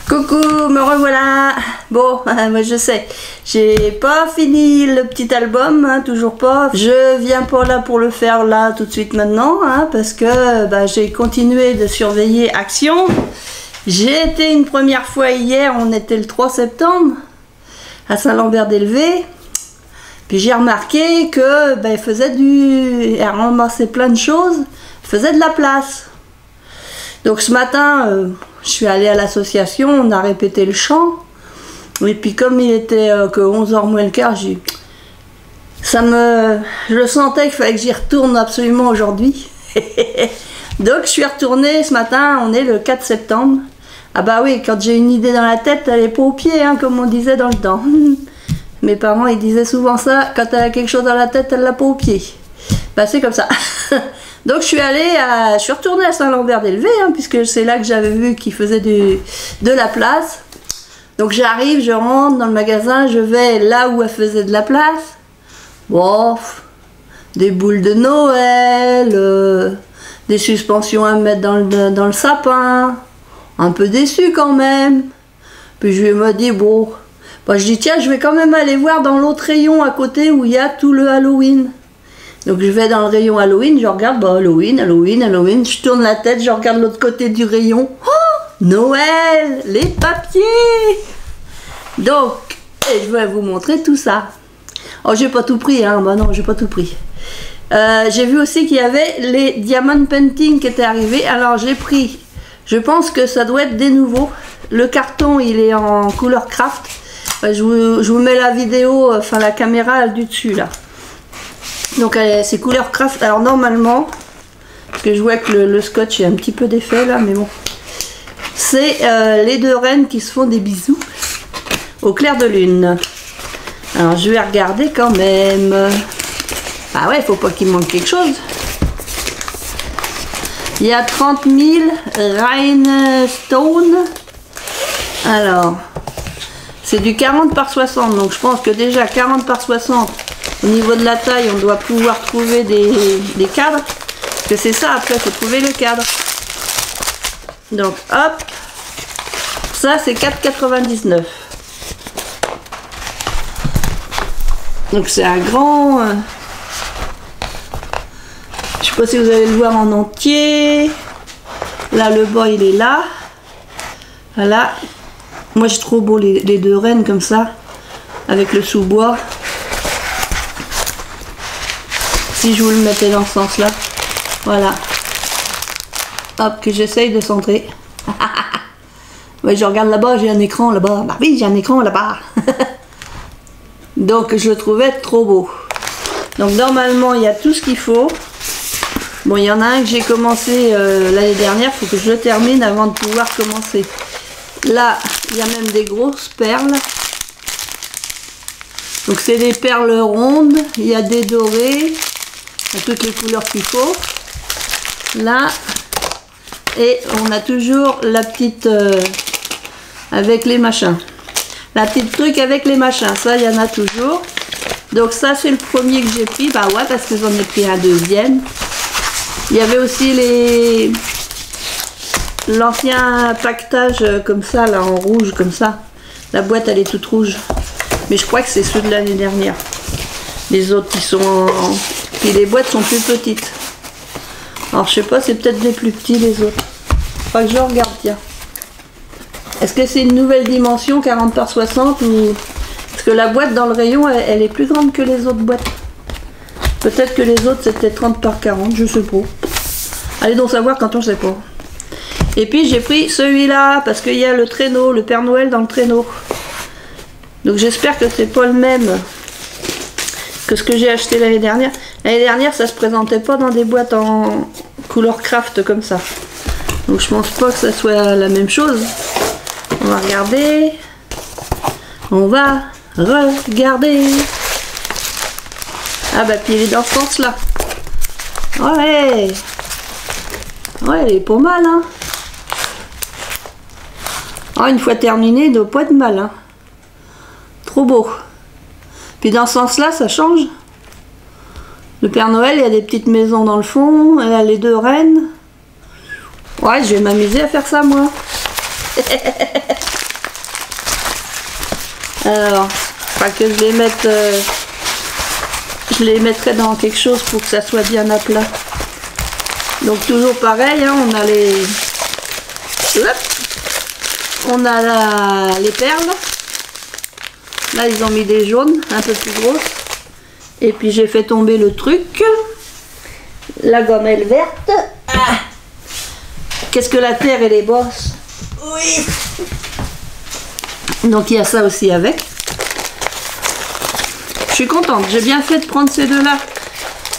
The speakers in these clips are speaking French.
Coucou, me revoilà. Bon, moi je sais, j'ai pas fini le petit album, hein, toujours pas. Je viens pas là pour le faire là tout de suite maintenant, hein, parce que j'ai continué de surveiller Action. J'ai été une première fois hier, on était le 3 septembre, à Saint-Lambert-d'Elvé. Puis j'ai remarqué que elle ramassait plein de choses, elle faisait de la place. Donc ce matin, je suis allée à l'association, on a répété le chant. Et puis comme il était que 11h moins le quart, je sentais qu'il fallait que j'y retourne absolument aujourd'hui. Donc je suis retournée ce matin, on est le 4 septembre. Ah bah oui, quand j'ai une idée dans la tête, elle n'est pas au pied, hein, comme on disait dans le temps. Mes parents ils disaient souvent ça, quand elle a quelque chose dans la tête, elle l'a pas au pied. Bah c'est comme ça. Donc je suis retournée à Saint-Lambert-d'Elvé, hein, puisque c'est là que j'avais vu qu'ils faisaient de la place. Donc j'arrive, je rentre dans le magasin, je vais là où elle faisait de la place. Bon, des boules de Noël, des suspensions à mettre dans le sapin. Un peu déçu quand même. Puis je me dis, bon, je dis tiens, je vais quand même aller voir dans l'autre rayon à côté où il y a tout le Halloween. Donc je vais dans le rayon Halloween, je regarde, Halloween, je tourne la tête, je regarde l'autre côté du rayon. Oh, Noël, les papiers. Donc, je vais vous montrer tout ça. Oh, j'ai pas tout pris, hein, non, j'ai pas tout pris. J'ai vu aussi qu'il y avait les Diamond Painting qui étaient arrivés, alors j'ai pris, je pense que ça doit être des nouveaux. Le carton, il est en couleur craft. Je vous mets la vidéo, enfin la caméra du dessus là. Donc c'est couleur craft. Alors normalement, parce que je vois que le scotch est un petit peu défait là, mais bon. C'est les deux reines qui se font des bisous au clair de lune. Alors je vais regarder quand même. Ah ouais, faut pas qu'il manque quelque chose. Il y a 30 000 rhinestones. Alors, c'est du 40 par 60, donc je pense que déjà 40 par 60, au niveau de la taille, on doit pouvoir trouver des cadres. Parce que c'est ça, après, il faut trouver le cadre. Donc, hop, ça c'est 4,99. Donc c'est un grand... je sais pas si vous allez le voir en entier. Là, le bas, il est là. Voilà. Moi, je trouve beau les deux reines comme ça, avec le sous-bois. Si je vous le mettais dans ce sens-là. Voilà. Hop, que j'essaye de centrer. Ouais, je regarde là-bas, j'ai un écran là-bas. Bah oui, j'ai un écran là-bas. Donc, je le trouvais trop beau. Donc, normalement, il y a tout ce qu'il faut. Bon, il y en a un que j'ai commencé l'année dernière. Il faut que je le termine avant de pouvoir commencer. Là, il y a même des grosses perles. Donc, c'est des perles rondes. Il y a des dorées. Il y a toutes les couleurs qu'il faut. Là. Et on a toujours la petite... avec les machins. La petite truc avec les machins. Ça, il y en a toujours. Donc, ça, c'est le premier que j'ai pris. Bah ouais, parce que j'en ai pris un deuxième. Il y avait aussi l'ancien paquetage comme ça, là, en rouge, comme ça. La boîte, elle est toute rouge. Mais je crois que c'est ceux de l'année dernière. Les autres, ils sont en... Puis les boîtes sont plus petites. Alors, je sais pas, c'est peut-être des plus petits, les autres. Faut que je regarde, tiens. Est-ce que c'est une nouvelle dimension, 40 par 60 ou... Parce que la boîte dans le rayon, elle est plus grande que les autres boîtes. Peut-être que les autres, c'était 30 par 40, je sais pas. Allez donc savoir quand on sait pas. Et puis j'ai pris celui-là parce qu'il y a le traîneau, le Père Noël dans le traîneau. Donc j'espère que c'est pas le même que ce que j'ai acheté l'année dernière. L'année dernière, ça se présentait pas dans des boîtes en couleur craft comme ça. Donc je pense pas que ça soit la même chose. On va regarder. On va regarder. Ah bah puis il est dans ce sens-là. Ouais. Ouais, elle est pas mal, hein. Oh, une fois terminé, il doit pas être mal, hein. Trop beau. Puis dans ce sens-là, ça change. Le Père Noël, il y a des petites maisons dans le fond. Elle a les deux reines. Ouais, je vais m'amuser à faire ça, moi. Alors, enfin que je les mette, je les mettrai dans quelque chose pour que ça soit bien à plat. Donc toujours pareil, hein, on a les, hop, on a les perles. Là ils ont mis des jaunes, un peu plus grosses. Et puis j'ai fait tomber le truc. La gommelle verte. Ah. Qu'est-ce que la terre et les bosses? Oui. Donc il y a ça aussi avec. Je suis contente, j'ai bien fait de prendre ces deux-là.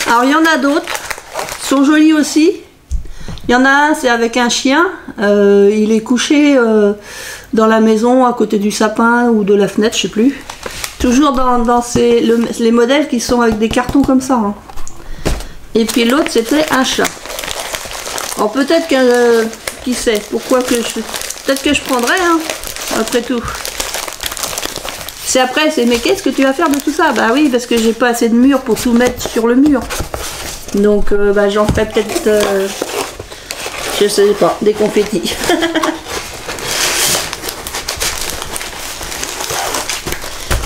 Alors il y en a d'autres, ils sont jolis aussi. Il y en a un, c'est avec un chien. Il est couché dans la maison, à côté du sapin ou de la fenêtre, je sais plus. Toujours dans les modèles qui sont avec des cartons comme ça. Hein. Et puis l'autre, c'était un chat. Alors peut-être que, qui sait, peut-être que je prendrai, hein, après tout. C'est après, c'est mais qu'est-ce que tu vas faire de tout ça? Bah oui, parce que j'ai pas assez de mur pour tout mettre sur le mur. Donc bah, j'en ferai peut-être, je sais pas, des confettis.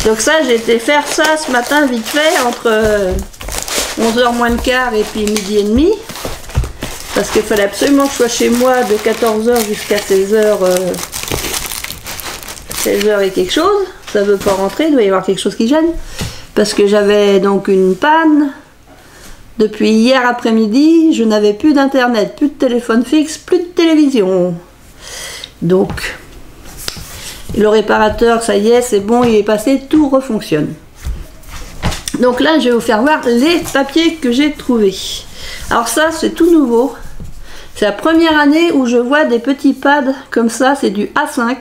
Donc ça, j'ai été faire ça ce matin vite fait, entre 11h moins le quart et puis midi et demi. Parce qu'il fallait absolument que je sois chez moi de 14h jusqu'à 16h. 16h et quelque chose. Ça ne veut pas rentrer, il doit y avoir quelque chose qui gêne. Parce que j'avais donc une panne. Depuis hier après-midi, je n'avais plus d'internet, plus de téléphone fixe, plus de télévision. Donc, le réparateur, ça y est, c'est bon, il est passé, tout refonctionne. Donc là, je vais vous faire voir les papiers que j'ai trouvés. Alors ça, c'est tout nouveau. C'est la première année où je vois des petits pads comme ça, c'est du A5,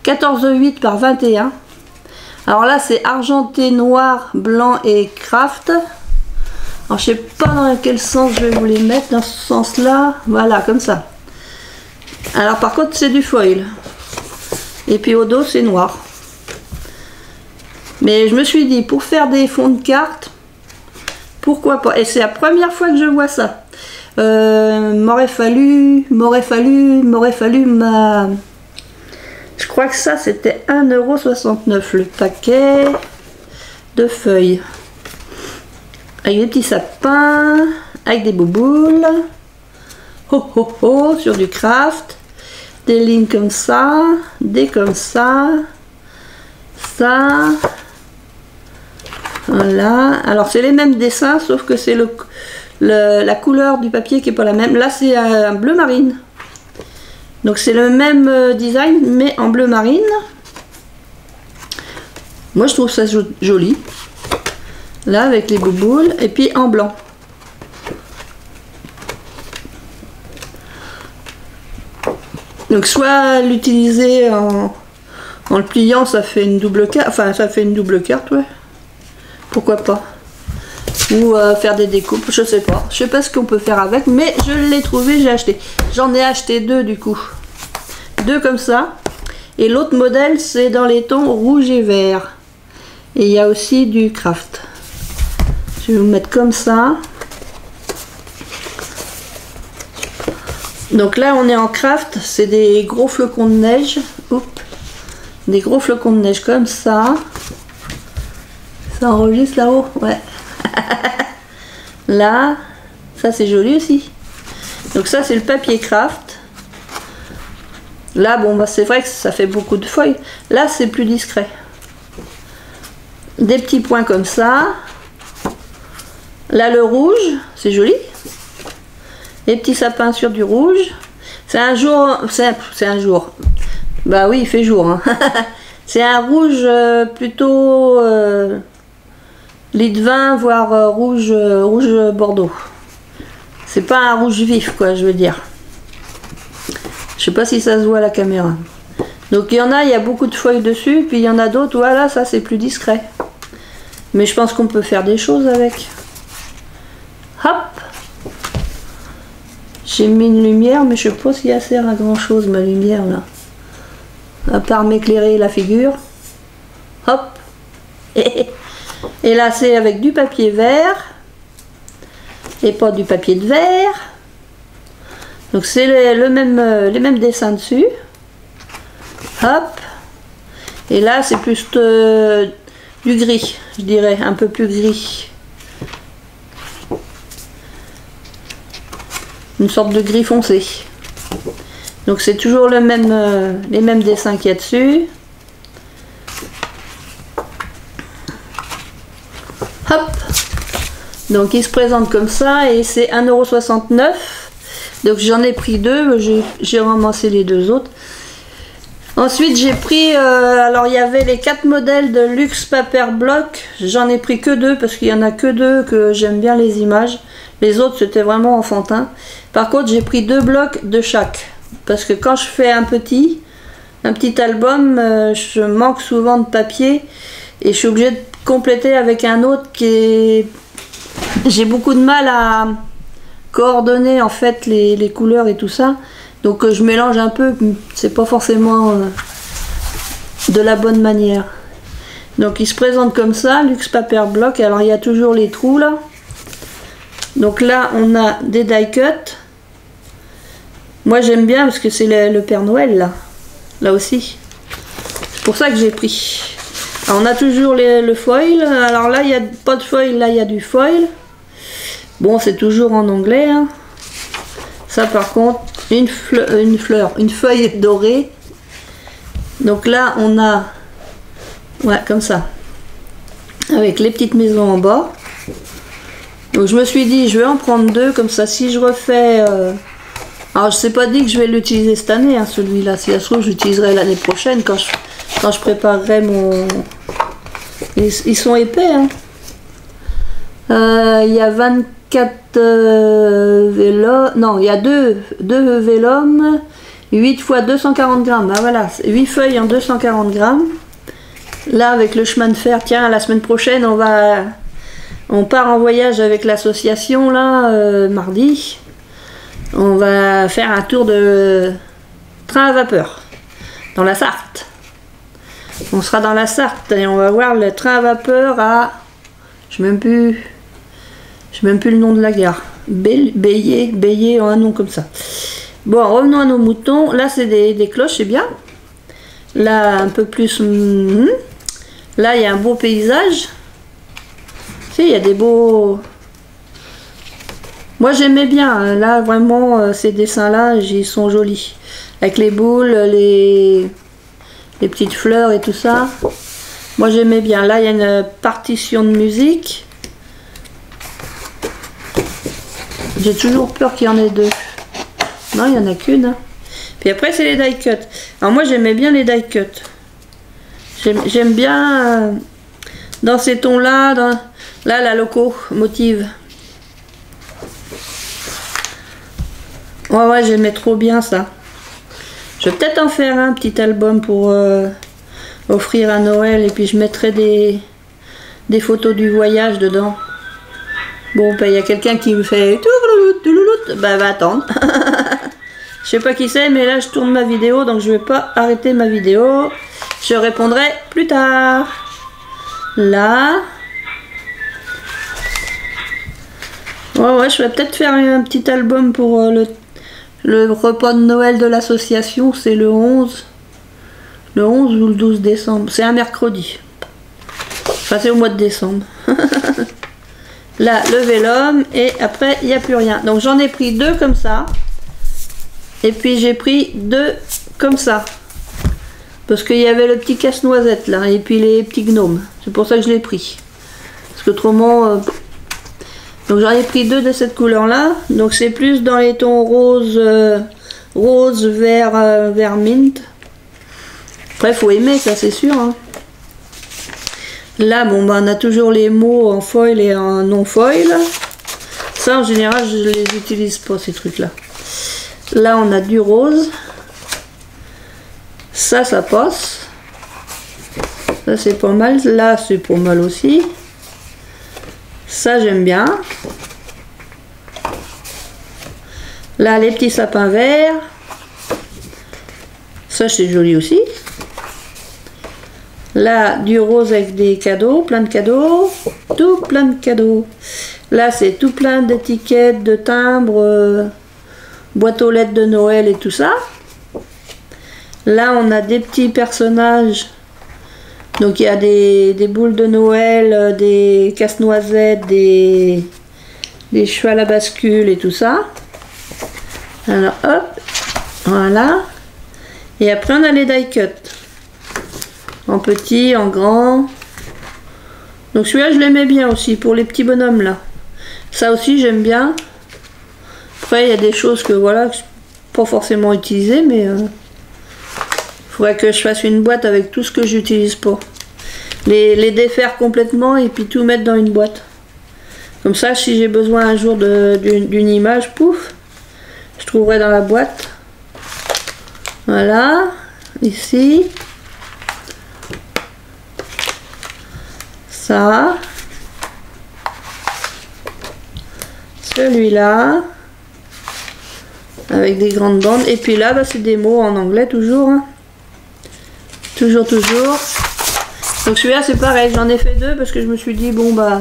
14,8 par 21. Alors là, c'est argenté, noir, blanc et craft. Alors je sais pas dans quel sens je vais vous les mettre, dans ce sens-là, voilà, comme ça. Alors par contre, c'est du foil. Et puis au dos, c'est noir. Mais je me suis dit, pour faire des fonds de cartes, pourquoi pas? Et c'est la première fois que je vois ça. M'aurait fallu ma... Je crois que ça, c'était 1,69 € le paquet de feuilles. Avec des petits sapins, avec des bouboules. Ho ho ho, sur du craft. Des lignes comme ça, des comme ça. Ça. Voilà. Alors c'est les mêmes dessins, sauf que c'est la couleur du papier qui n'est pas la même. Là c'est un bleu marine. Donc c'est le même design, mais en bleu marine. Moi je trouve ça joli. Là avec les bouboules, et puis en blanc. Donc soit l'utiliser en le pliant, ça fait une double carte, enfin ça fait une double carte, ouais. Pourquoi pas. Ou faire des découpes, je sais pas. Je sais pas ce qu'on peut faire avec, mais je l'ai trouvé, j'ai acheté. J'en ai acheté deux du coup. Deux comme ça. Et l'autre modèle, c'est dans les tons rouge et vert. Et il y a aussi du craft. Je vais vous mettre comme ça. Donc là, on est en craft. C'est des gros flocons de neige. Oups. Des gros flocons de neige comme ça. Ça enregistre là-haut, ouais. Là, ça c'est joli aussi. Donc ça c'est le papier craft. Là, bon, bah, c'est vrai que ça fait beaucoup de feuilles. Là, c'est plus discret. Des petits points comme ça. Là, le rouge, c'est joli. Les petits sapins sur du rouge. C'est un jour, c'est un jour. Bah oui, il fait jour. Hein. C'est un rouge plutôt lit de vin, voire rouge bordeaux. C'est pas un rouge vif, quoi, je veux dire. Je sais pas si ça se voit à la caméra. Donc il y en a, il y a beaucoup de feuilles dessus, puis il y en a d'autres, voilà, ça c'est plus discret. Mais je pense qu'on peut faire des choses avec. Hop! J'ai mis une lumière, mais je sais pas si elle sert à grand chose, ma lumière là. À part m'éclairer la figure. Hop! Et là c'est avec du papier vert. Et pas du papier de verre. Donc c'est les mêmes dessins dessus. Hop. Et là, c'est plus du gris, je dirais, un peu plus gris. Une sorte de gris foncé. Donc c'est toujours le même, les mêmes dessins qu'il y a dessus. Hop. Donc il se présente comme ça et c'est 1,69 €. Donc j'en ai pris deux, j'ai ramassé les deux autres. Ensuite j'ai pris, alors il y avait les 4 modèles de Luxe Paper Block. J'en ai pris que 2 parce qu'il y en a que 2 que j'aime bien les images. Les autres c'était vraiment enfantin. Par contre j'ai pris 2 blocs de chaque. Parce que quand je fais un petit album, je manque souvent de papier. Et je suis obligée de compléter avec un autre qui est... J'ai beaucoup de mal à coordonner en fait les couleurs et tout ça. Donc je mélange un peu, c'est pas forcément de la bonne manière. Donc il se présente comme ça, Luxe Paper Block. Alors il y a toujours les trous là. Donc là on a des die cut. Moi j'aime bien parce que c'est le Père Noël là aussi. C'est pour ça que j'ai pris. Alors, on a toujours le foil. Alors là il n'y a pas de foil, là il y a du foil. Bon c'est toujours en anglais. Hein. Ça par contre, une feuille dorée. Donc là on a, ouais comme ça, avec les petites maisons en bas. Donc je me suis dit je vais en prendre 2 comme ça si je refais... Alors je sais pas dit que je vais l'utiliser cette année hein, celui-là. Si ça se trouve j'utiliserai l'année prochaine quand je préparerai mon... Ils sont épais hein. Il y a 24 vélos, non il y a 2 vélums, 8 x 240 grammes, ah, voilà, 8 feuilles en 240 grammes. Là avec le chemin de fer, tiens la semaine prochaine on part en voyage avec l'association là, mardi. On va faire un tour de train à vapeur dans la Sarthe. On sera dans la Sarthe et on va voir le train à vapeur à... Je sais même plus le nom de la gare. Bélier, un nom comme ça. Bon, revenons à nos moutons. Là, c'est des cloches, c'est bien. Là, un peu plus... Là, il y a un beau paysage. Si, il y a des beaux... Moi, j'aimais bien. Là, vraiment, ces dessins-là, ils sont jolis. Avec les boules, les petites fleurs et tout ça. Moi, j'aimais bien. Là, il y a une partition de musique. J'ai toujours peur qu'il y en ait 2. Non, il n'y en a qu'une. Hein. Puis après, c'est les die cut. Alors moi, j'aimais bien les die cut. J'aime bien dans ces tons-là, là, la locomotive. Ouais, j'aimais trop bien ça. Je vais peut-être en faire un petit album pour offrir à Noël. Et puis, je mettrai des photos du voyage dedans. Bon, ben, il y a quelqu'un qui me fait... Ben, va attendre. Je sais pas qui c'est, mais là, je tourne ma vidéo, donc je vais pas arrêter ma vidéo. Je répondrai plus tard. Là. Ouais, je vais peut-être faire un petit album pour le repas de Noël de l'association. C'est le 11. Le 11 ou le 12 décembre. C'est un mercredi. Enfin, c'est au mois de décembre. Là, le vélum, et après, il n'y a plus rien. Donc, j'en ai pris 2 comme ça. Et puis, j'ai pris 2 comme ça. Parce qu'il y avait le petit casse-noisette, là, et puis les petits gnomes. C'est pour ça que je l'ai pris. Parce qu'autrement... Donc, j'en ai pris 2 de cette couleur-là. Donc, c'est plus dans les tons rose, vert mint. Après, il faut aimer, ça, c'est sûr, hein. Là, bon, on a toujours les mots en foil et en non foil. Ça, en général, je les utilise pas, ces trucs-là. Là, on a du rose. Ça passe. Ça, c'est pas mal. Là, c'est pas mal aussi. Ça, j'aime bien. Là, les petits sapins verts. Ça, c'est joli aussi. Là, du rose avec des cadeaux, plein de cadeaux, tout plein de cadeaux. Là, c'est tout plein d'étiquettes, de timbres, boîtes aux lettres de Noël et tout ça. Là, on a des petits personnages. Donc, il y a des boules de Noël, des casse-noisettes, des chevaux à la bascule et tout ça. Alors, hop, voilà. Et après, on a les die cut. En petit, en grand. Donc, celui-là, je l'aimais bien aussi pour les petits bonhommes là. Ça aussi, j'aime bien. Après, il y a des choses que voilà, que je n'ai pas forcément utilisées, mais faudrait que je fasse une boîte avec tout ce que j'utilise pas. Les défaire complètement et puis tout mettre dans une boîte. Comme ça, si j'ai besoin un jour d'une image, pouf, je trouverai dans la boîte. Voilà, ici. Ça. Celui-là. Avec des grandes bandes. Et puis là, bah, c'est des mots en anglais toujours. Hein. Toujours. Donc celui-là, c'est pareil. J'en ai fait 2 parce que je me suis dit, bon, bah,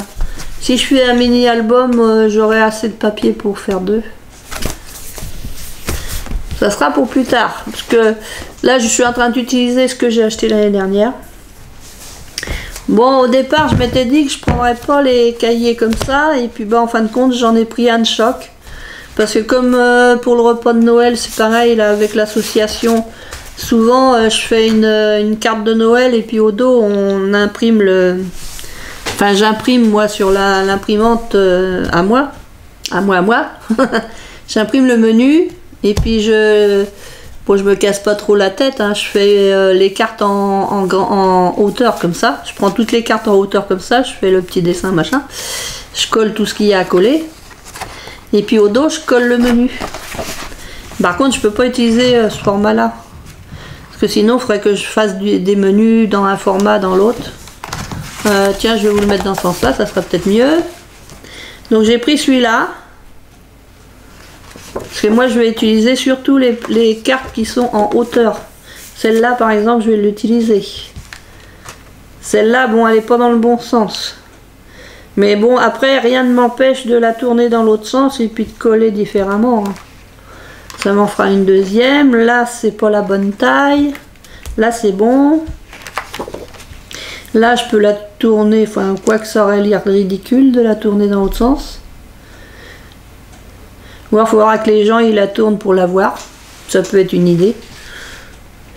si je fais un mini-album, j'aurai assez de papier pour faire 2. Ça sera pour plus tard. Parce que là, je suis en train d'utiliser ce que j'ai acheté l'année dernière. Bon, au départ, je m'étais dit que je ne prendrais pas les cahiers comme ça. Et puis, bah, en fin de compte, j'en ai pris un de choc. Parce que comme pour le repas de Noël, c'est pareil, là, avec l'association, souvent, je fais une carte de Noël et puis au dos, on imprime le... Enfin, j'imprime, moi, sur l'imprimante à moi. J'imprime le menu et puis bon, je me casse pas trop la tête, hein, je fais les cartes en hauteur comme ça. Je prends toutes les cartes en hauteur comme ça, je fais le petit dessin machin. Je colle tout ce qu'il y a à coller. Et puis au dos, je colle le menu. Par contre, je peux pas utiliser ce format-là. Parce que sinon, il faudrait que je fasse des menus dans un format, dans l'autre. Tiens, je vais vous le mettre dans ce sens-là, ça sera peut-être mieux. Donc j'ai pris celui-là. Parce que moi, je vais utiliser surtout les cartes qui sont en hauteur. Celle-là, par exemple, je vais l'utiliser. Celle-là, bon, elle n'est pas dans le bon sens. Mais bon, après, rien ne m'empêche de la tourner dans l'autre sens et puis de coller différemment. Ça m'en fera une deuxième. Là, c'est pas la bonne taille. Là, c'est bon. Là, je peux la tourner, enfin, quoi que ça aurait l'air ridicule de la tourner dans l'autre sens. Ou alors, il faudra que les gens ils la tournent pour la voir. Ça peut être une idée.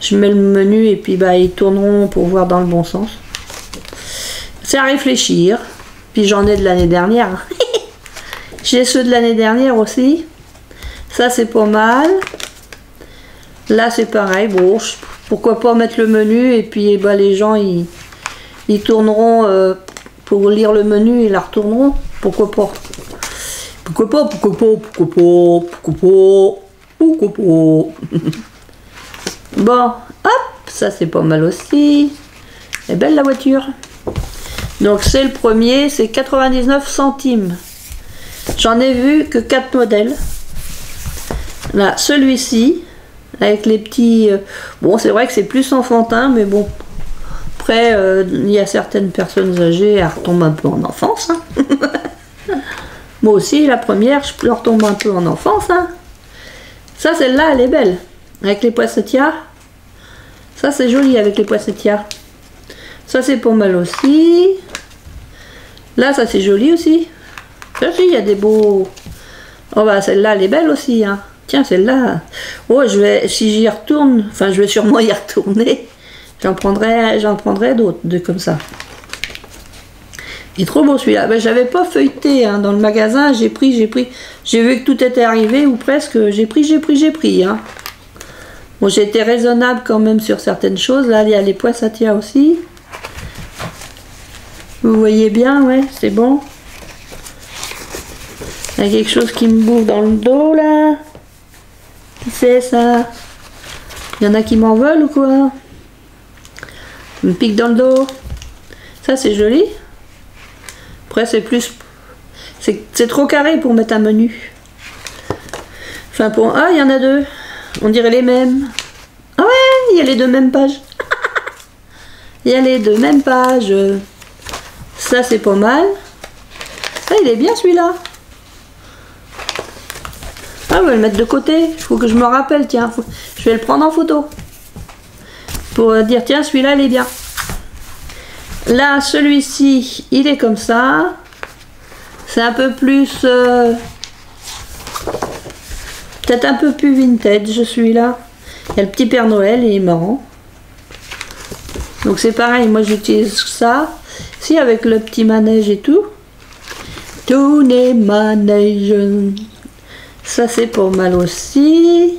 Je mets le menu et puis bah, ils tourneront pour voir dans le bon sens. C'est à réfléchir. Puis j'en ai de l'année dernière. J'ai ceux de l'année dernière aussi. Ça, c'est pas mal. Là, c'est pareil. Bon, pourquoi pas mettre le menu et puis bah, les gens ils tourneront pour lire le menu et la retourneront. Pourquoi pas? Pourquoi pas. Bon, hop, ça c'est pas mal aussi. Elle est belle la voiture. Donc c'est le premier, c'est 99 centimes. J'en ai vu que 4 modèles. Là, celui-ci, avec les petits... bon, c'est vrai que c'est plus enfantin, mais bon. Après, il y a certaines personnes âgées, elles retombent un peu en enfance. Hein. Moi aussi, la première, je retombe un peu en enfance. Hein. Ça, celle-là, elle est belle. Avec les poinsettias. Ça, c'est joli avec les poinsettias. Ça, c'est pas mal aussi. Là, ça, c'est joli aussi. Ça, il y a des beaux... Oh, bah, celle-là, elle est belle aussi. Hein. Tiens, celle-là... Oh, si j'y retourne... Enfin, je vais sûrement y retourner. J'en prendrai d'autres, comme ça. Il est trop beau celui-là. Ben, j'avais pas feuilleté hein, dans le magasin. J'ai pris. J'ai vu que tout était arrivé ou presque. J'ai pris. Hein. Bon, j'ai été raisonnable quand même sur certaines choses. Là, il y a les poinsettias aussi. Vous voyez bien, ouais, c'est bon. Il y a quelque chose qui me bouffe dans le dos là. Qui c'est ça? Il y en a qui m'en veulent ou quoi? Il me pique dans le dos. Ça, c'est joli. Après, c'est plus... C'est trop carré pour mettre un menu. Enfin, pour... Ah, il y en a 2. On dirait les mêmes. Ah ouais, il y a les 2 mêmes pages. Il y a les 2 mêmes pages. Ça, c'est pas mal. Ah, il est bien celui-là. Ah, on va le mettre de côté. Il faut que je me rappelle, tiens. Je vais le prendre en photo. pour dire tiens celui-là il est bien. Là celui-ci il est comme ça, c'est un peu plus peut-être un peu plus vintage celui-là. Il y a le petit Père Noël, il est marrant. Donc c'est pareil, moi j'utilise ça. Si avec le petit manège et tout. Tous les manèges. Ça c'est pas mal aussi.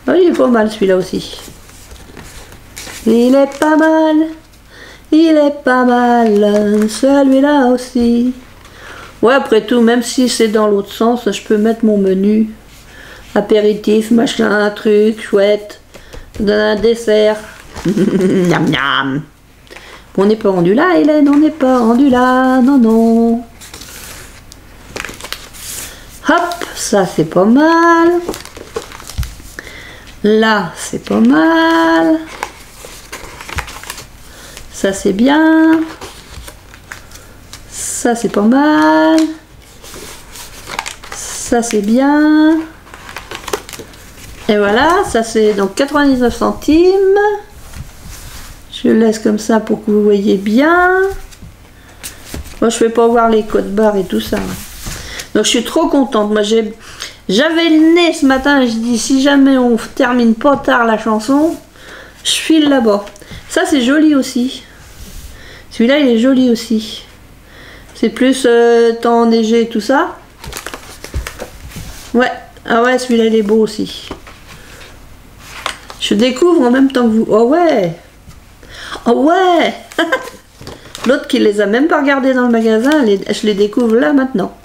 Oh, il est pas mal celui-là aussi. Il est pas mal. Il est pas mal. Celui-là aussi. Ouais, après tout, même si c'est dans l'autre sens, je peux mettre mon menu. Apéritif, machin, un truc chouette. Un dessert. Miam miam. On n'est pas rendu là, Hélène, on n'est pas rendu là. Non, non. Hop, ça c'est pas mal. Là, c'est pas mal. Ça c'est bien. Ça c'est pas mal. Ça c'est bien. Et voilà, ça c'est donc 99 centimes. Je laisse comme ça pour que vous voyez bien. Moi je ne vais pas voir les codes barres et tout ça. Donc je suis trop contente. Moi j'avais le nez ce matin et je dis si jamais on termine pas tard la chanson, je file là-bas. Ça c'est joli aussi. Celui-là il est joli aussi. C'est plus temps enneigé et tout ça. Ouais, ah ouais celui-là il est beau aussi. Je découvre en même temps que vous. Oh ouais. Oh ouais. L'autre qui les a même pas regardés dans le magasin, je les découvre là maintenant.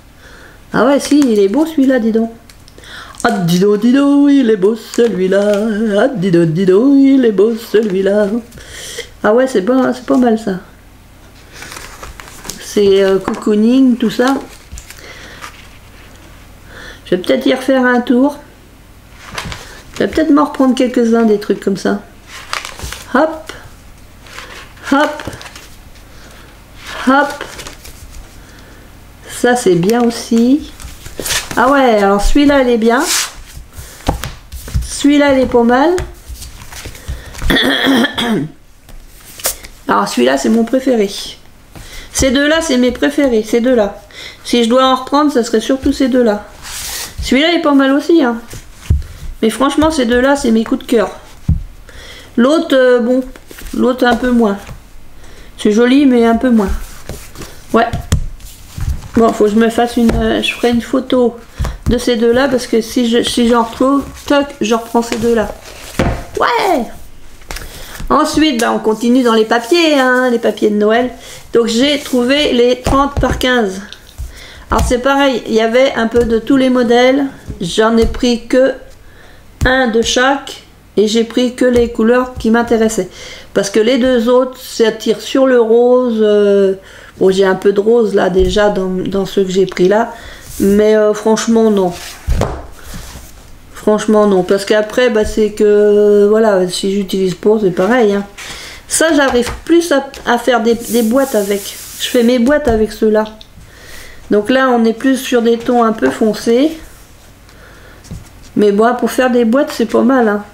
Ah ouais si, il est beau celui-là, dis donc. Ah dido dido, il est beau celui-là. Ah dido dido, il est beau celui-là. Ah ouais c'est pas mal ça. C'est cocooning, tout ça. Je vais peut-être y refaire un tour. Je vais peut-être m'en reprendre quelques-uns des trucs comme ça. Hop. Hop. Hop. Ça c'est bien aussi. Ah ouais, alors celui-là il est bien. Celui-là il est pas mal. Alors celui-là c'est mon préféré. Ces deux-là c'est mes préférés, ces deux-là. Si je dois en reprendre, ça serait surtout ces deux-là. Celui-là est pas mal aussi, hein. Mais franchement, ces deux-là, c'est mes coups de cœur. L'autre, bon, l'autre un peu moins. C'est joli, mais un peu moins. Ouais. Bon, faut que je me fasse je ferai une photo de ces deux-là, parce que si j'en retrouve, toc, je reprends ces deux-là. Ouais. Ensuite, on continue dans les papiers, hein, les papiers de Noël. Donc, j'ai trouvé les 30 par 15. Alors, c'est pareil, il y avait un peu de tous les modèles. J'en ai pris que un de chaque et j'ai pris que les couleurs qui m'intéressaient. Parce que les deux autres, ça tire sur le rose. Bon, j'ai un peu de rose là déjà dans ceux que j'ai pris là. Mais franchement, non. Franchement, non. Parce qu'après, c'est que, voilà, si j'utilise pas, c'est pareil. Hein. Ça, j'arrive plus à faire des boîtes avec. Je fais mes boîtes avec ceux-là. Donc là, on est plus sur des tons un peu foncés. Mais bon, pour faire des boîtes, c'est pas mal. Hein.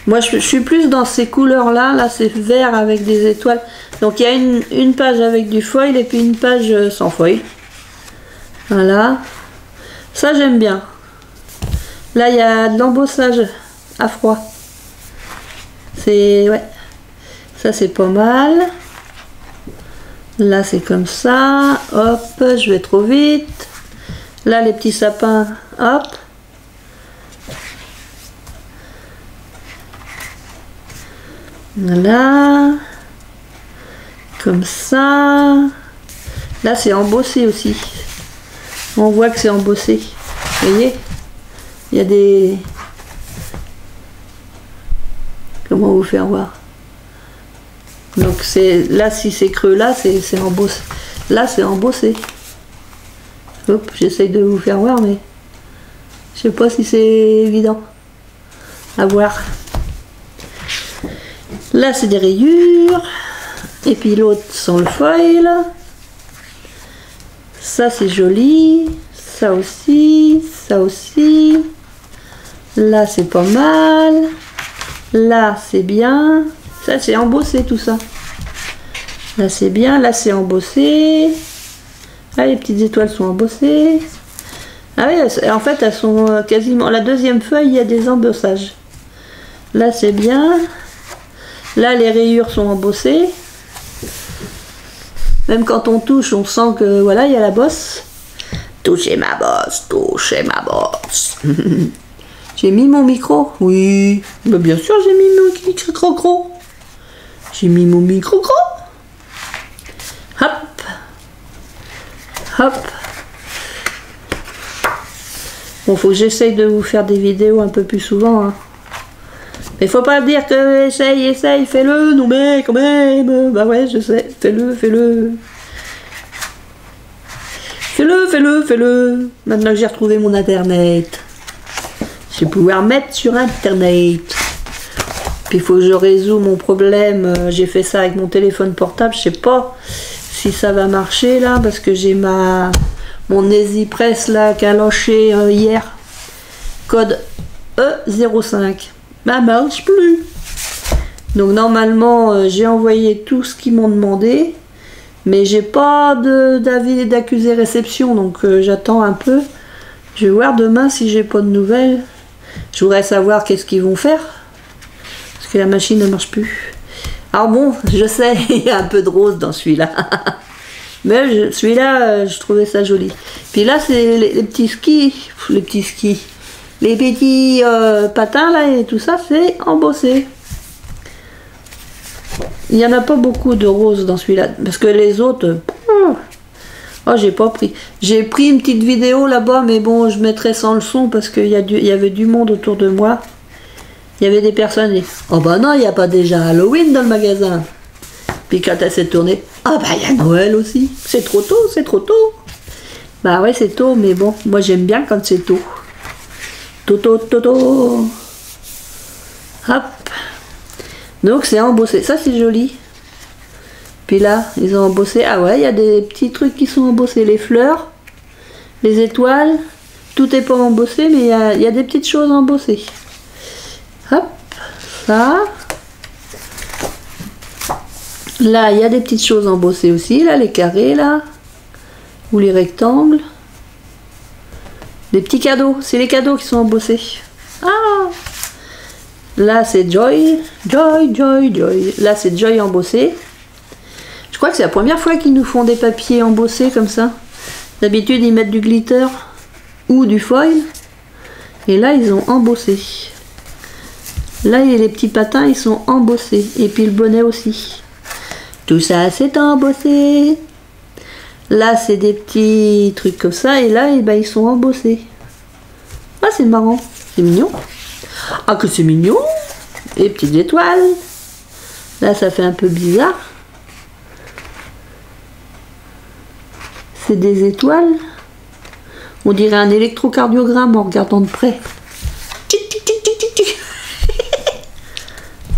Moi, je suis plus dans ces couleurs-là. Là, c'est vert avec des étoiles. Donc, il y a une page avec du foil et puis une page sans foil. Voilà. Ça, j'aime bien. Là, il y a de l'embossage à froid. C'est... Ouais. Ça, c'est pas mal. Là, c'est comme ça. Hop, je vais trop vite. Là, les petits sapins. Hop. Voilà. Comme ça. Là, c'est embossé aussi. On voit que c'est embossé. Vous voyez? Il y a des... Comment vous faire voir? Donc c'est là, si c'est creux là, c'est embossé. Là, c'est embossé. Hop, j'essaye de vous faire voir, mais je sais pas si c'est évident à voir. Là, c'est des rayures. Et puis l'autre sans le foil. Ça, c'est joli. Ça aussi. Ça aussi. Là, c'est pas mal. Là, c'est bien. Ça, c'est embossé tout ça. Là, c'est bien. Là, c'est embossé. Ah, les petites étoiles sont embossées. Ah oui, en fait, elles sont quasiment... La deuxième feuille, il y a des embossages. Là, c'est bien. Là, les rayures sont embossées. Même quand on touche, on sent que, voilà, il y a la bosse. Touchez ma bosse, touchez ma bosse. J'ai mis mon micro. Oui, mais bien sûr, j'ai mis mon micro. J'ai mis mon micro. Hop. Hop. Bon, faut que j'essaye de vous faire des vidéos un peu plus souvent. Hein. Mais faut pas dire que essaye, fais-le, non mais quand même. Bah ouais, je sais, fais-le. Fais-le. Maintenant que j'ai retrouvé mon internet. Je vais pouvoir mettre sur internet. Puis il faut que je résout mon problème. J'ai fait ça avec mon téléphone portable. Je sais pas si ça va marcher là. Parce que j'ai mon EasyPress là qui a lâché hier. Code E05. Bah marche plus. Donc normalement j'ai envoyé tout ce qu'ils m'ont demandé. Mais j'ai pas d'avis d'accusé réception. Donc j'attends un peu. Je vais voir demain si j'ai pas de nouvelles. Je voudrais savoir qu'est-ce qu'ils vont faire. Parce que la machine ne marche plus. Alors bon, je sais, il y a un peu de rose dans celui-là. Mais celui-là, je trouvais ça joli. Puis là, c'est les petits skis. Les petits patins là et tout ça, c'est embossé. Il n'y en a pas beaucoup de rose dans celui-là. Parce que les autres... Oh, j'ai pas pris. J'ai pris une petite vidéo là-bas, mais bon, je mettrai sans le son parce qu'il y avait du monde autour de moi. Il y avait des personnes qui disaient, oh bah non, il n'y a pas déjà Halloween dans le magasin. Puis quand elle s'est tournée, ah bah il y a Noël aussi. C'est trop tôt, c'est trop tôt. Bah ouais, c'est tôt, mais bon, moi j'aime bien quand c'est tôt. Toto. Hop. Donc c'est embossé. Ça c'est joli. Puis là, ils ont embossé. Ah ouais, il y a des petits trucs qui sont embossés. Les fleurs, les étoiles. Tout n'est pas embossé, mais il y a des petites choses embossées. Hop, ça. Là, il y a des petites choses embossées aussi. Là, les carrés, là. Ou les rectangles. Des petits cadeaux. C'est les cadeaux qui sont embossés. Ah! Là, c'est Joy. Joy. Là, c'est Joy embossé. Je crois que c'est la première fois qu'ils nous font des papiers embossés comme ça. D'habitude, ils mettent du glitter ou du foil. Et là, ils ont embossé. Là, les petits patins, ils sont embossés. Et puis le bonnet aussi. Tout ça, c'est embossé. Là, c'est des petits trucs comme ça. Et là, eh ben, ils sont embossés. Ah, c'est marrant. C'est mignon. Ah, que c'est mignon. Et petites étoiles. Là, ça fait un peu bizarre. C'est des étoiles. On dirait un électrocardiogramme en regardant de près.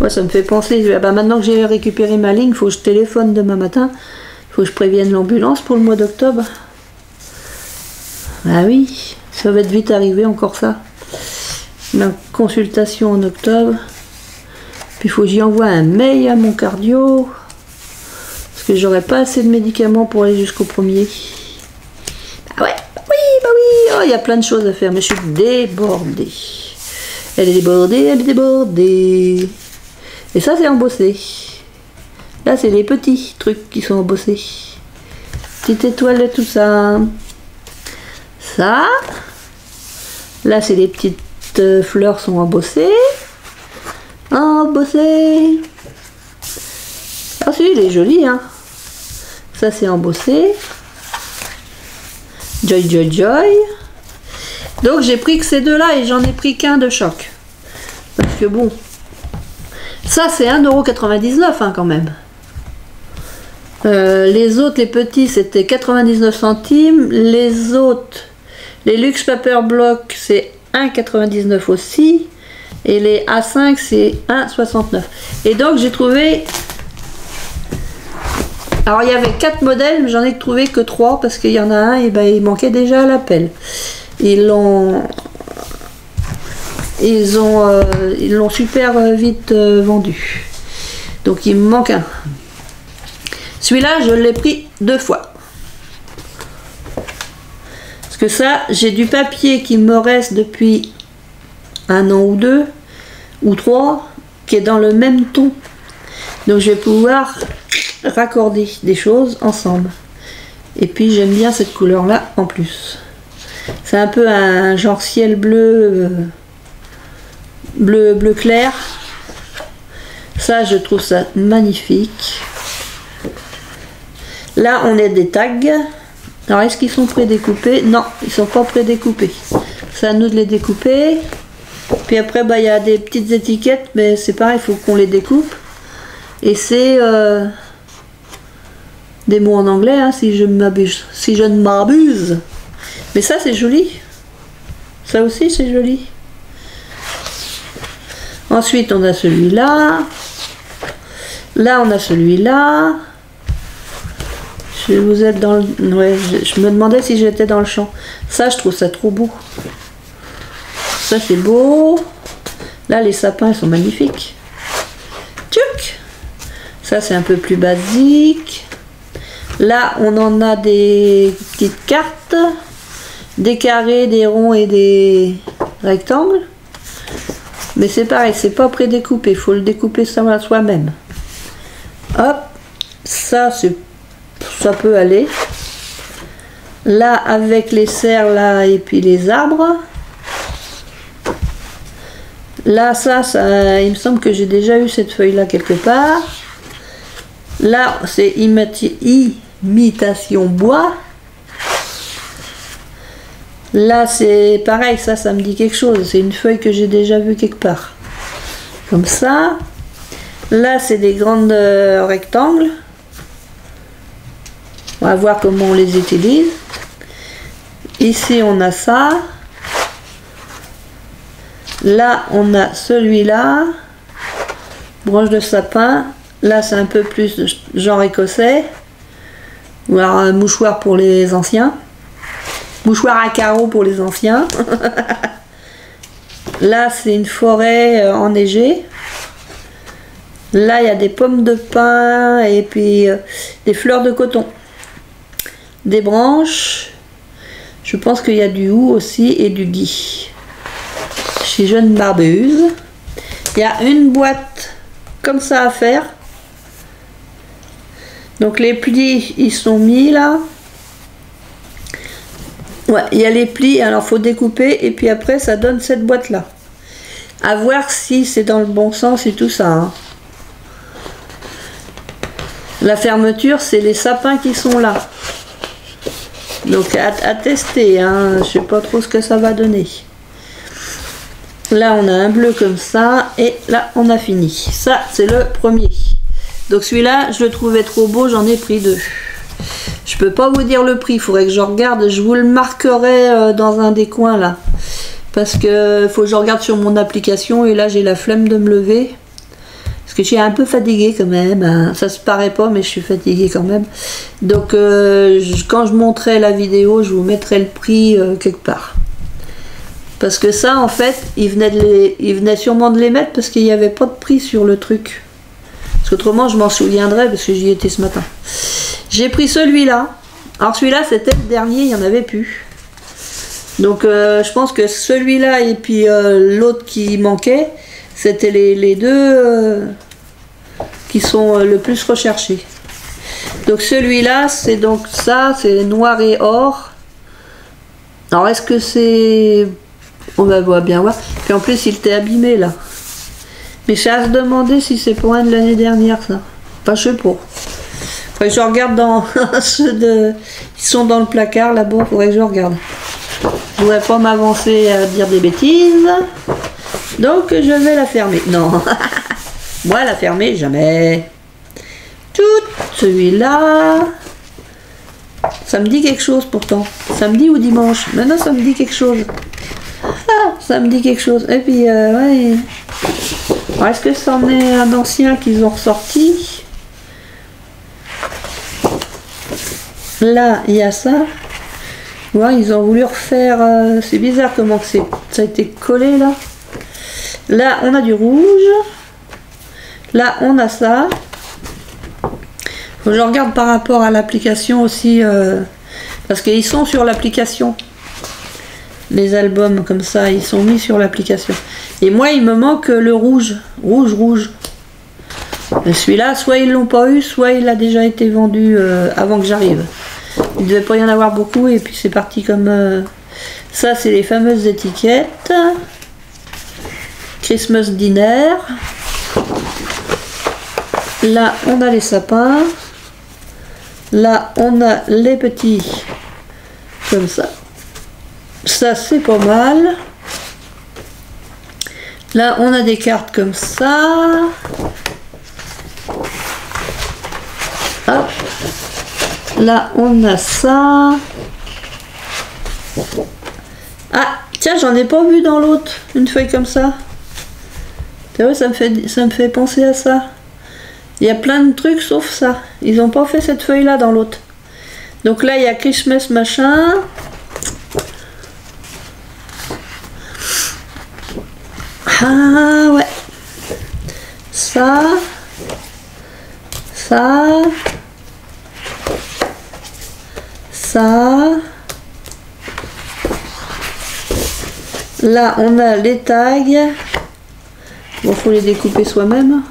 Ouais, ça me fait penser. Bah, maintenant que j'ai récupéré ma ligne, il faut que je téléphone demain matin. Il faut que je prévienne l'ambulance pour le mois d'octobre. Ah oui, ça va être vite arrivé encore ça. Ma consultation en octobre. Puis il faut que j'y envoie un mail à mon cardio. Parce que j'aurais pas assez de médicaments pour aller jusqu'au 1er. Bah ouais, bah oui. Oh, il y a plein de choses à faire, mais je suis débordée. Elle est débordée. Et ça, c'est embossé. Là, c'est les petits trucs qui sont embossés. Petite étoile et tout ça. Ça. Là, c'est les petites fleurs sont embossées. Embossées. Ah si, il est joli, hein. Ça, c'est embossé. Joy. Donc, j'ai pris que ces deux-là et j'en ai pris qu'un de choc. Parce que bon, ça, c'est 1,99 € hein, quand même. Les autres, les petits, c'était 99 centimes. Les autres, les Luxe Paper Block, c'est 1,99 € aussi. Et les A5, c'est 1,69 €. Et donc, j'ai trouvé... Alors, il y avait 4 modèles, mais j'en ai trouvé que 3, parce qu'il y en a un, et ben, il manquait déjà à l'appel. Ils l'ont Et ils l'ont super vite vendu. Donc il me manque un. Celui-là, je l'ai pris 2 fois. Parce que ça, j'ai du papier qui me reste depuis 1 an ou 2 ou 3 qui est dans le même ton. Donc je vais pouvoir raccorder des choses ensemble. Et puis j'aime bien cette couleur là en plus. C'est un peu un genre ciel bleu, bleu clair. Ça, je trouve ça magnifique. Là, on a des tags. Alors, est-ce qu'ils sont prédécoupés? Non, ils sont pas prédécoupés. C'est à nous de les découper. Puis après, bah, il y a des petites étiquettes, mais c'est pareil, il faut qu'on les découpe. Et c'est des mots en anglais, hein, si je m'abuse. Si je ne m'abuse. Mais ça, c'est joli. Ça aussi, c'est joli. Ensuite, on a celui-là. Là, on a celui-là. Vous êtes dans le... Ouais, je me demandais si j'étais dans le champ. Ça, je trouve ça trop beau. Ça, c'est beau. Là, les sapins, ils sont magnifiques. Tchouc! Ça, c'est un peu plus basique. Là, on en a des petites cartes. Des carrés, des ronds et des rectangles. Mais c'est pareil, c'est pas prédécoupé. Il faut le découper soi-même. Hop. Ça, ça peut aller. Là, avec les cerfs, là, et puis les arbres. Là, ça, il me semble que j'ai déjà eu cette feuille-là quelque part. Là, c'est imitation bois. Là, c'est pareil, ça me dit quelque chose. C'est une feuille que j'ai déjà vue quelque part. Comme ça. Là, c'est des grandes rectangles. On va voir comment on les utilise. Ici, on a ça. Là, on a celui-là. Branche de sapin. Là, c'est un peu plus de genre écossais. Ou alors un mouchoir pour les anciens. Mouchoir à carreaux pour les anciens. Là, c'est une forêt enneigée. Là, il y a des pommes de pin et puis des fleurs de coton. Des branches. Je pense qu'il y a du hou aussi et du gui. Chez Jeune Barbeuse. Il y a une boîte comme ça à faire. Donc les plis, ils sont mis là. Ouais, il y a les plis, alors il faut découper et puis après ça donne cette boîte là. À voir si c'est dans le bon sens et tout ça. Hein. La fermeture, c'est les sapins qui sont là. Donc à tester, hein. Je sais pas trop ce que ça va donner. Là on a un bleu comme ça et là on a fini. Ça c'est le premier. Donc celui-là je le trouvais trop beau, j'en ai pris 2. Je peux pas vous dire le prix, il faudrait que je regarde, je vous le marquerai dans un des coins là. Parce que faut que je regarde sur mon application et là j'ai la flemme de me lever. Parce que je suis un peu fatiguée quand même, hein. Ça se paraît pas mais je suis fatiguée quand même. Donc quand je montrerai la vidéo, je vous mettrai le prix quelque part. Parce que ça en fait, ils venaient sûrement de les mettre parce qu'il n'y avait pas de prix sur le truc. Parce qu'autrement je m'en souviendrai parce que j'y étais ce matin. J'ai pris celui-là. Alors celui-là c'était le dernier, il n'y en avait plus. Donc je pense que celui-là et puis l'autre qui manquait, c'était les deux qui sont le plus recherchés. Donc celui-là, c'est donc ça, c'est noir et or. Alors est-ce que c'est... On va bien voir. Puis en plus il était abîmé là. Mais c'est à se demander si c'est pour un de l'année dernière ça. Enfin je sais pas. Faudrait que je regarde dans ceux qui sont dans le placard là-bas, faudrait que je regarde. Je voudrais pas m'avancer à dire des bêtises. Donc je vais la fermer. Non. Moi la fermer, jamais. Tout celui-là. Ça me dit quelque chose pourtant. Samedi ou dimanche. Maintenant ça me dit quelque chose. Ah, ça me dit quelque chose. Et puis ouais. Est-ce que c'en est un ancien qu'ils ont ressorti? Là, il y a ça. Ouais, ils ont voulu refaire... c'est bizarre comment ça a été collé là. Là, on a du rouge. Là, on a ça. Faut que je regarde par rapport à l'application aussi. Parce qu'ils sont sur l'application. Les albums comme ça, ils sont mis sur l'application. Et moi, il me manque le rouge. Rouge. Celui-là, soit ils l'ont pas eu, soit il a déjà été vendu avant que j'arrive. Il devait pas y en avoir beaucoup et puis c'est parti comme... Ça, c'est les fameuses étiquettes. Christmas Dinner. Là, on a les sapins. Là, on a les petits comme ça. Ça, c'est pas mal. Là, on a des cartes comme ça. Hop. Là, on a ça. Ah, tiens, j'en ai pas vu dans l'autre. Une feuille comme ça. Tu vois, ça me fait penser à ça. Il y a plein de trucs sauf ça. Ils n'ont pas fait cette feuille-là dans l'autre. Donc là, il y a Christmas machin. Ah ouais. Ça. Là, on a les tags. Bon, faut les découper soi-même.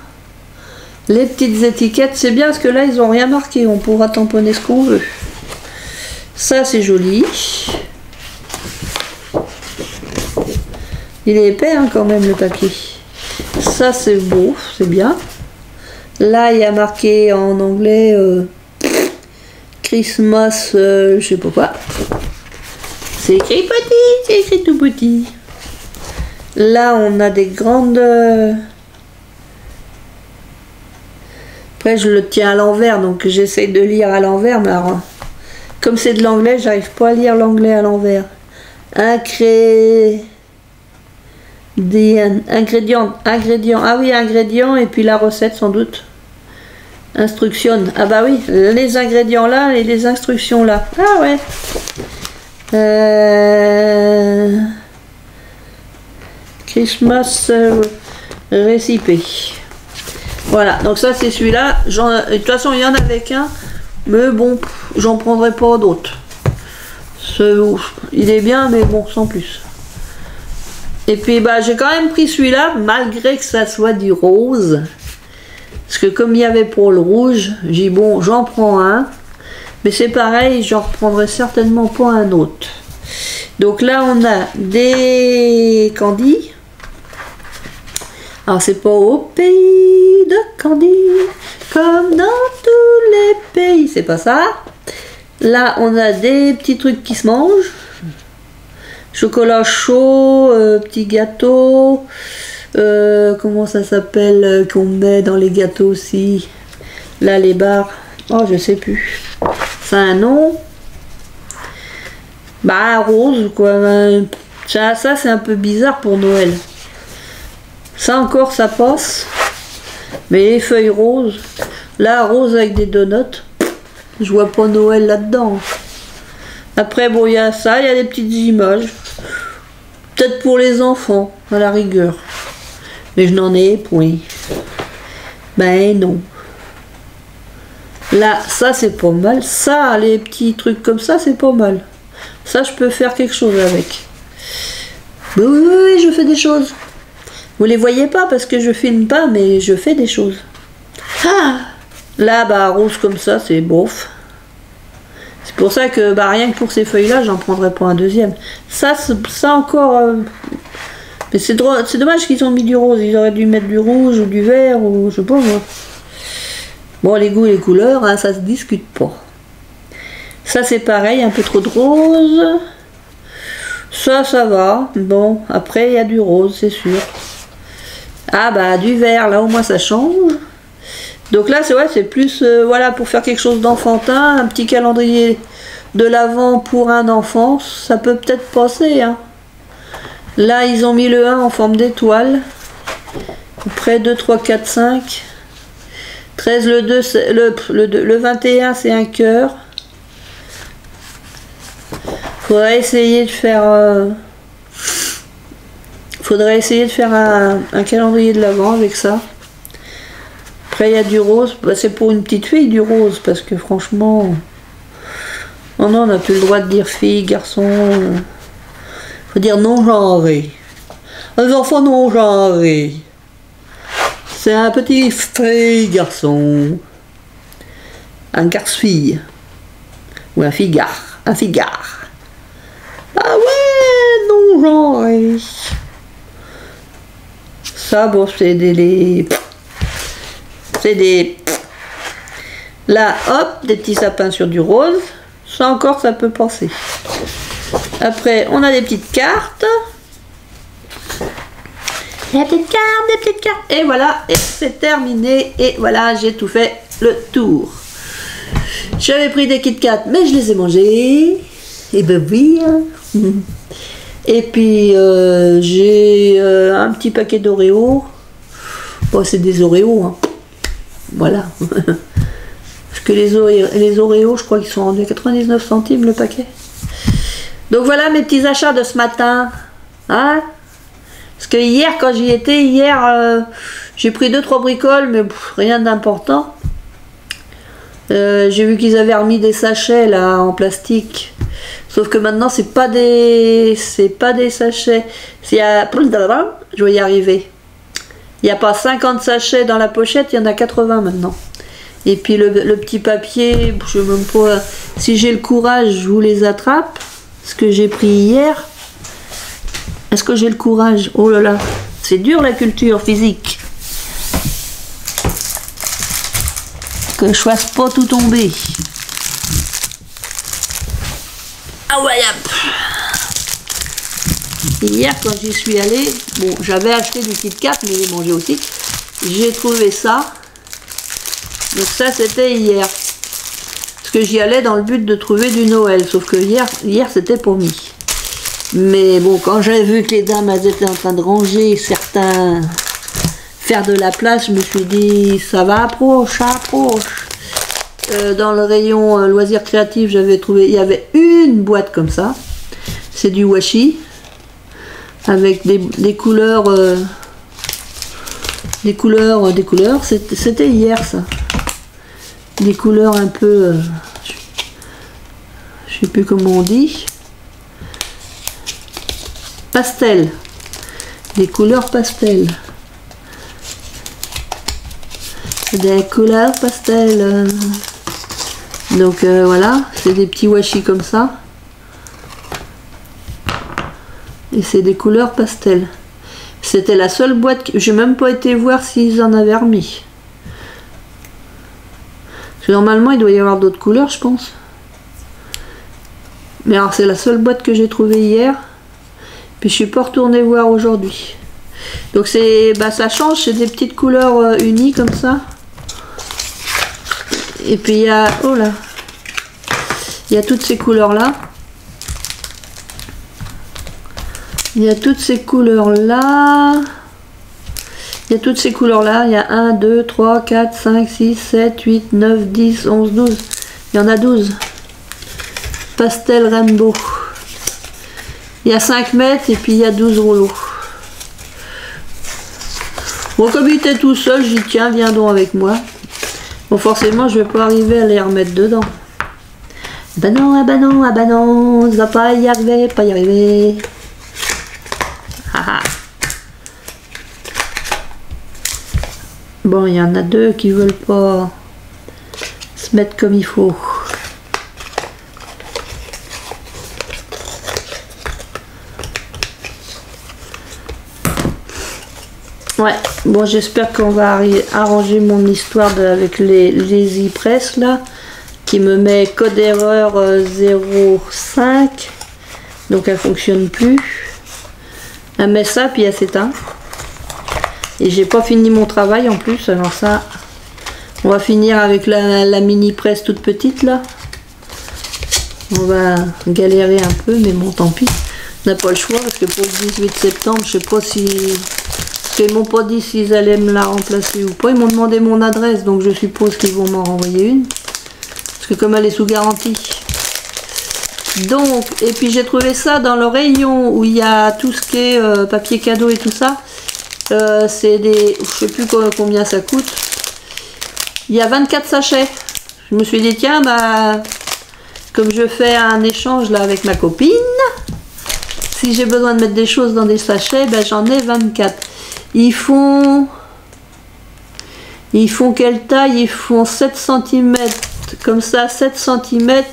Les petites étiquettes, c'est bien parce que là, ils n'ont rien marqué. On pourra tamponner ce qu'on veut. Ça, c'est joli. Il est épais hein, quand même, le papier. Ça, c'est beau, c'est bien. Là, il y a marqué en anglais Christmas, je sais pas quoi. C'est écrit petit, c'est écrit tout petit. Là, on a des grandes... Après, je le tiens à l'envers, donc j'essaye de lire à l'envers, mais alors, comme c'est de l'anglais, j'arrive pas à lire l'anglais à l'envers. Ingrédients, ah oui, ingrédients, et puis la recette sans doute. Instructions, ah bah oui, les ingrédients là et les instructions là. Ah ouais. Christmas recipe. Voilà, donc ça c'est celui-là. De toute façon, il y en avait qu'un, mais bon, j'en prendrai pas d'autres. Il est bien, mais bon, sans plus. Et puis bah j'ai quand même pris celui-là, malgré que ça soit du rose. Parce que comme il y avait pour le rouge, j'ai dit bon, j'en prends un. Mais c'est pareil, j'en reprendrai certainement pas un autre. Donc là, on a des candies. Alors, c'est pas au pays de candy, comme dans tous les pays. C'est pas ça. Là, on a des petits trucs qui se mangent. Chocolat chaud, petits gâteaux. Comment ça s'appelle qu'on met dans les gâteaux aussi. Là, les barres. Oh, je sais plus. C'est un nom. Bah, rose, quoi. Ça c'est un peu bizarre pour Noël. Ça encore, ça passe. Mais les feuilles roses. Là, rose avec des donuts. Je vois pas Noël là-dedans. Après, bon, il y a ça, il y a des petites images. Peut-être pour les enfants, à la rigueur. Mais je n'en ai point. Ben non. Là, ça c'est pas mal. Ça, les petits trucs comme ça, c'est pas mal. Ça, je peux faire quelque chose avec. Ben oui, je fais des choses. Vous les voyez pas parce que je filme pas, mais je fais des choses. Ah, là, bah, rose comme ça, c'est bof. C'est pour ça que, bah, rien que pour ces feuilles-là, j'en prendrai pas un deuxième. Ça encore... Mais c'est dommage qu'ils ont mis du rose. Ils auraient dû mettre du rouge ou du vert ou je sais pas moi. Bon, les goûts et les couleurs, hein, ça se discute pas. Ça, c'est pareil, un peu trop de rose. Ça va. Bon, après, il y a du rose, c'est sûr. Ah, bah, du vert, là, au moins, ça change. Donc là, c'est ouais, c'est plus, voilà, pour faire quelque chose d'enfantin, un petit calendrier de l'Avent pour un enfant, ça peut peut-être passer, hein. Là, ils ont mis le 1 en forme d'étoile. Après, 2, 3, 4, 5. 13, le 2, le 21, c'est un cœur. Faudrait essayer de faire... faudrait essayer de faire un calendrier de l'Avent avec ça. Après il y a du rose, bah, c'est pour une petite fille du rose, parce que franchement... Oh non, on n'a plus le droit de dire fille, garçon... Faut dire non-genré. Un enfant non-genré. C'est un petit fille garçon. Un garce-fille. Ou un figard. Un figard. Ah ouais, non-genré. Ça, bon, c'est des... C'est des... Là, hop, des petits sapins sur du rose. Ça encore, ça peut passer. Après, on a des petites cartes. Des petites cartes. Et voilà, et c'est terminé. Et voilà, j'ai tout fait le tour. J'avais pris des Kit Kat, mais je les ai mangés. Et ben oui. Et puis, j'ai un petit paquet d'Oreo. Bon, c'est des Oreos. Hein. Voilà. Parce que les Oreos, je crois qu'ils sont rendus à 99 centimes le paquet. Donc voilà mes petits achats de ce matin. Hein? Parce que hier, quand j'y étais, j'ai pris 2-3 bricoles, mais rien d'important. J'ai vu qu'ils avaient remis des sachets là en plastique. Sauf que maintenant, c'est pas des sachets. Je vais y arriver. Il n'y a pas 50 sachets dans la pochette, il y en a 80 maintenant. Et puis le petit papier, je ne sais même pas si j'ai le courage, je vous les attrape. Ce que j'ai pris hier. Est-ce que j'ai le courage? Oh là là, c'est dur la culture physique. Que je fasse pas tout tomber. Ah ouais, hop. Hier quand j'y suis allée, bon j'avais acheté du Kit Kat mais j'ai mangé aussi. J'ai trouvé ça. Donc ça c'était hier. Parce que j'y allais dans le but de trouver du Noël. Sauf que hier c'était pour mi. Mais bon, quand j'ai vu que les dames elles étaient en train de ranger certains, faire de la place, je me suis dit ça va, approche. Dans le rayon loisirs créatifs, j'avais trouvé, il y avait une boîte comme ça. C'est du washi avec des couleurs, des couleurs. C'était hier ça. Des couleurs un peu, je sais plus comment on dit. Pastel, des couleurs pastel, des couleurs pastel. Donc voilà, c'est des petits washi comme ça, et c'est des couleurs pastel. C'était la seule boîte que j'ai même pas été voir s'ils en avaient remis. Parce que normalement il doit y avoir d'autres couleurs, je pense. Mais alors c'est la seule boîte que j'ai trouvée hier. Puis je suis pas retournée voir aujourd'hui. Donc c'est, ça change, c'est des petites couleurs unies comme ça. Et puis il y a, oh là, il y a toutes ces couleurs là. Il y a toutes ces couleurs là. Il y a toutes ces couleurs là. Il y a 1, 2, 3, 4, 5, 6, 7, 8, 9, 10, 11, 12. Il y en a 12. Pastel rainbow. Il y a 5 mètres et puis il y a 12 rouleaux. Bon, comme il était tout seul, j'y tiens, viens donc avec moi. Bon, forcément, je vais pas arriver à les remettre dedans. Bah non, ah bah non, ah bah non, ça va pas y arriver, pas y arriver. Bon, il y en a 2 qui veulent pas se mettre comme il faut. Ouais, bon j'espère qu'on va arranger mon histoire avec les e-press là, qui me met code erreur 05, donc elle fonctionne plus. Elle met ça puis elle s'éteint. Et j'ai pas fini mon travail en plus, alors ça, on va finir avec la mini presse toute petite là. On va galérer un peu, mais bon tant pis, on n'a pas le choix parce que pour le 18 septembre, je sais pas si... Ils m'ont pas dit s'ils allaient me la remplacer ou pas. Ils m'ont demandé mon adresse, donc je suppose qu'ils vont m'en renvoyer une. Parce que comme elle est sous garantie, Donc, et puis j'ai trouvé ça dans le rayon où il y a tout ce qui est papier cadeau et tout ça. C'est des... Je sais plus combien ça coûte. Il y a 24 sachets. Je me suis dit, tiens, bah, comme je fais un échange là avec ma copine, si j'ai besoin de mettre des choses dans des sachets, ben, j'en ai 24. Ils font quelle taille? Ils font 7 cm, comme ça, 7 cm.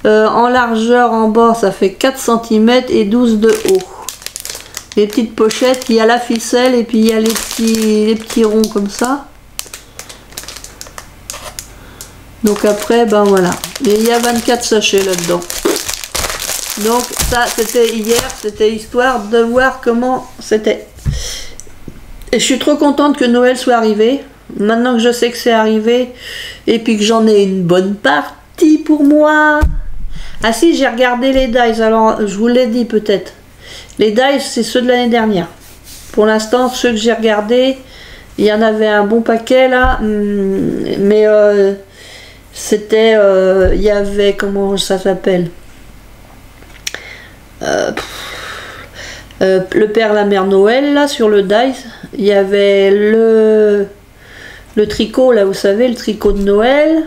En largeur, en bord, ça fait 4 cm et 12 de haut. Les petites pochettes, il y a la ficelle et puis il y a les petits ronds comme ça. Donc après, ben voilà. Et il y a 24 sachets là-dedans. Donc ça, c'était hier, c'était histoire de voir comment c'était. Et je suis trop contente que Noël soit arrivé. Maintenant que je sais que c'est arrivé, et puis que j'en ai une bonne partie pour moi. Ah si, j'ai regardé les dice, alors je vous l'ai dit peut-être. Les dice, c'est ceux de l'année dernière. Pour l'instant, ceux que j'ai regardés, il y en avait un bon paquet là, mais c'était, il y avait, comment ça s'appelle, le Père, la Mère, Noël là sur le dice. Il y avait le tricot là, vous savez, le tricot de Noël.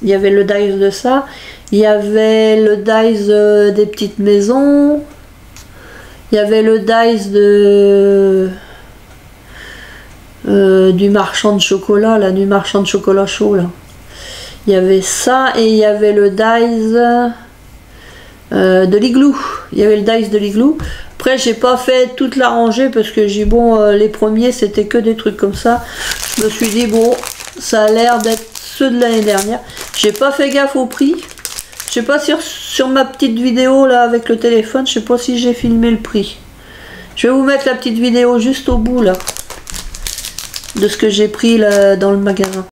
Il y avait le dice de ça. Il y avait le dice des petites maisons. Il y avait le dice du marchand de chocolat, là, du marchand de chocolat chaud, là. Il y avait ça et il y avait le dice de l'igloo. Il y avait le dice de l'igloo. Après, j'ai pas fait toute la rangée parce que j'ai bon, les premiers c'était que des trucs comme ça. Je me suis dit, bon, ça a l'air d'être ceux de l'année dernière. J'ai pas fait gaffe au prix. Je sais pas sur ma petite vidéo là avec le téléphone, je sais pas si j'ai filmé le prix. Je vais vous mettre la petite vidéo juste au bout là de ce que j'ai pris là dans le magasin.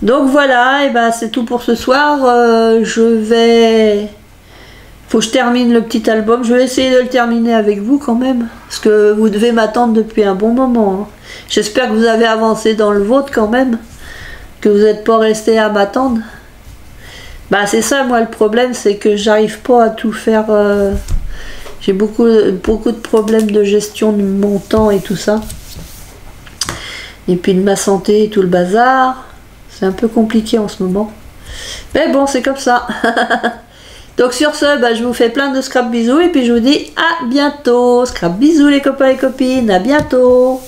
Donc voilà, et ben c'est tout pour ce soir. Faut que je termine le petit album. Je vais essayer de le terminer avec vous quand même. Parce que vous devez m'attendre depuis un bon moment. Hein. J'espère que vous avez avancé dans le vôtre quand même. Que vous n'êtes pas resté à m'attendre. Bah c'est ça, moi le problème, c'est que j'arrive pas à tout faire. J'ai beaucoup de problèmes de gestion de mon temps et tout ça. Et puis de ma santé et tout le bazar. C'est un peu compliqué en ce moment. Mais bon, c'est comme ça. Donc sur ce, bah, je vous fais plein de scrap bisous et puis je vous dis à bientôt. Scrap bisous les copains et copines, à bientôt.